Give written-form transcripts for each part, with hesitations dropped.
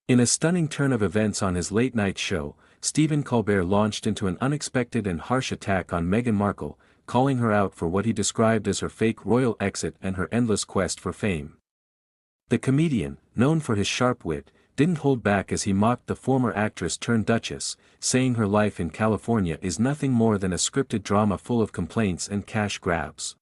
In a stunning turn of events on his late-night show, Stephen Colbert launched into an unexpected and harsh attack on Meghan Markle, calling her out for what he described as her fake royal exit and her endless quest for fame. The comedian, known for his sharp wit, didn't hold back as he mocked the former actress-turned-duchess, saying her life in California is nothing more than a scripted drama full of complaints and cash grabs.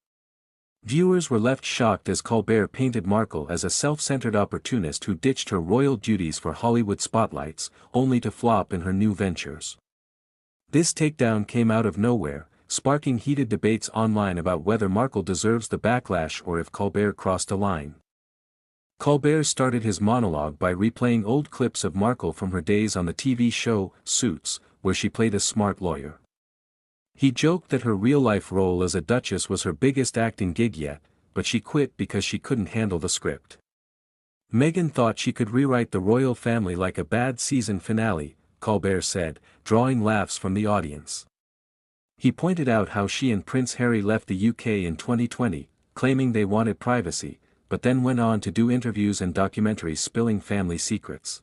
Viewers were left shocked as Colbert painted Markle as a self-centered opportunist who ditched her royal duties for Hollywood spotlights, only to flop in her new ventures. This takedown came out of nowhere, sparking heated debates online about whether Markle deserves the backlash or if Colbert crossed a line. Colbert started his monologue by replaying old clips of Markle from her days on the TV show, Suits, where she played a smart lawyer. He joked that her real-life role as a duchess was her biggest acting gig yet, but she quit because she couldn't handle the script. Meghan thought she could rewrite the royal family like a bad season finale, Colbert said, drawing laughs from the audience. He pointed out how she and Prince Harry left the UK in 2020, claiming they wanted privacy, but then went on to do interviews and documentaries spilling family secrets.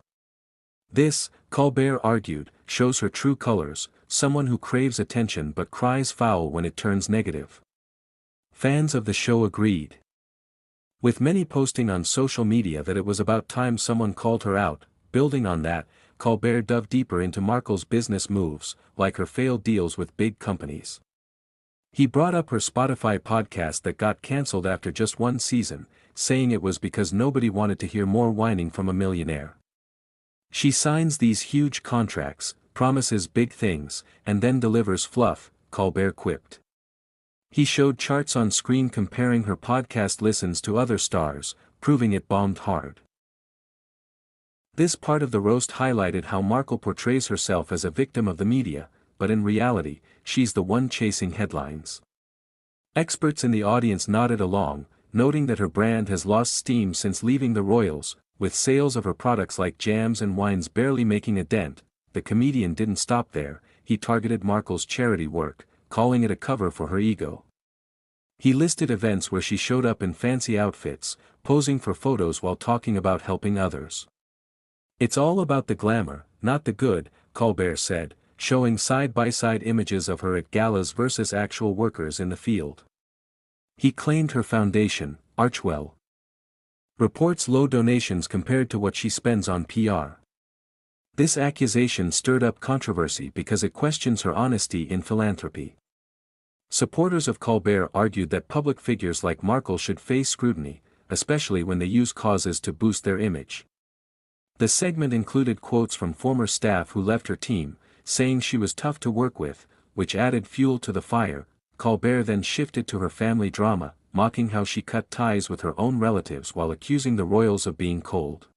This, Colbert argued, shows her true colors, someone who craves attention but cries foul when it turns negative. Fans of the show agreed, with many posting on social media that it was about time someone called her out. Building on that, Colbert dove deeper into Markle's business moves, like her failed deals with big companies. He brought up her Spotify podcast that got cancelled after just one season, saying it was because nobody wanted to hear more whining from a millionaire. She signs these huge contracts, promises big things, and then delivers fluff, Colbert quipped. He showed charts on screen comparing her podcast listens to other stars, proving it bombed hard. This part of the roast highlighted how Markle portrays herself as a victim of the media, but in reality, she's the one chasing headlines. Experts in the audience nodded along, noting that her brand has lost steam since leaving the royals, with sales of her products like jams and wines barely making a dent. The comedian didn't stop there, he targeted Markle's charity work, calling it a cover for her ego. He listed events where she showed up in fancy outfits, posing for photos while talking about helping others. It's all about the glamour, not the good, Colbert said, showing side-by-side images of her at galas versus actual workers in the field. He claimed her foundation, Archewell, reports low donations compared to what she spends on PR. This accusation stirred up controversy because it questions her honesty in philanthropy. Supporters of Colbert argued that public figures like Markle should face scrutiny, especially when they use causes to boost their image. The segment included quotes from former staff who left her team, saying she was tough to work with, which added fuel to the fire. Colbert then shifted to her family drama, mocking how she cut ties with her own relatives while accusing the royals of being cold.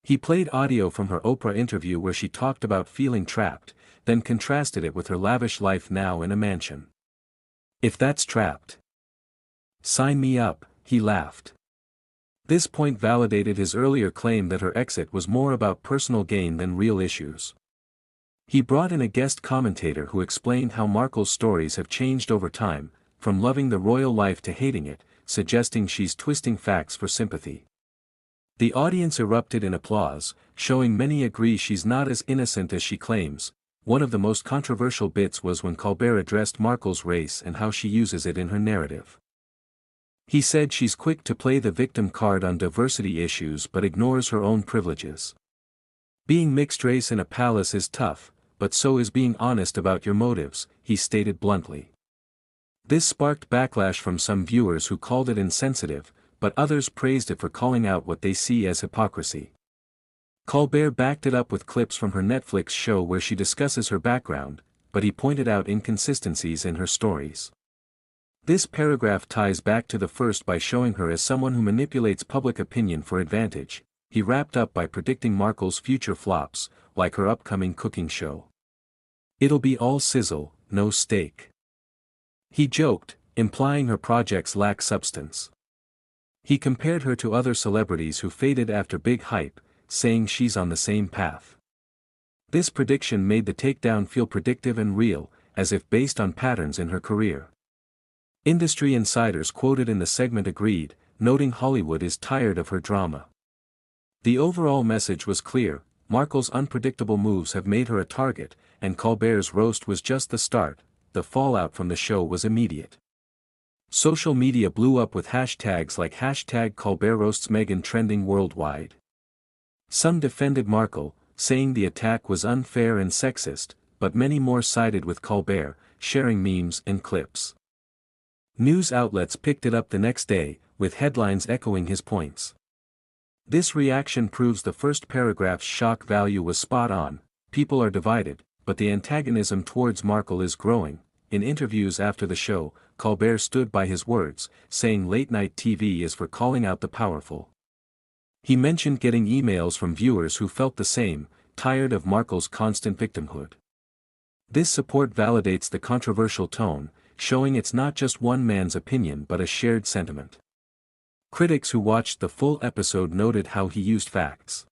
He played audio from her Oprah interview where she talked about feeling trapped, then contrasted it with her lavish life now in a mansion. "If that's trapped, sign me up," he laughed. This point validated his earlier claim that her exit was more about personal gain than real issues. He brought in a guest commentator who explained how Markle's stories have changed over time, from loving the royal life to hating it, suggesting she's twisting facts for sympathy. The audience erupted in applause, showing many agree she's not as innocent as she claims. One of the most controversial bits was when Colbert addressed Markle's race and how she uses it in her narrative. He said she's quick to play the victim card on diversity issues but ignores her own privileges. "Being mixed race in a palace is tough, but so is being honest about your motives," he stated bluntly. This sparked backlash from some viewers who called it insensitive, but others praised it for calling out what they see as hypocrisy. Colbert backed it up with clips from her Netflix show where she discusses her background, but he pointed out inconsistencies in her stories. This paragraph ties back to the first by showing her as someone who manipulates public opinion for advantage. He wrapped up by predicting Markle's future flops, like her upcoming cooking show. "It'll be all sizzle, no steak." He joked, implying her projects lack substance. He compared her to other celebrities who faded after big hype, saying she's on the same path. This prediction made the takedown feel predictive and real, as if based on patterns in her career. Industry insiders quoted in the segment agreed, noting Hollywood is tired of her drama. The overall message was clear: Markle's unpredictable moves have made her a target, and Colbert's roast was just the start. The fallout from the show was immediate. Social media blew up with hashtags like #ColbertRoastsMeghan trending worldwide. Some defended Markle, saying the attack was unfair and sexist, but many more sided with Colbert, sharing memes and clips. News outlets picked it up the next day, with headlines echoing his points. This reaction proves the first paragraph's shock value was spot on. People are divided, but the antagonism towards Markle is growing. In interviews after the show, Colbert stood by his words, saying late-night TV is for calling out the powerful. He mentioned getting emails from viewers who felt the same, tired of Markle's constant victimhood. This support validates the controversial tone, showing it's not just one man's opinion but a shared sentiment. Critics who watched the full episode noted how he used facts.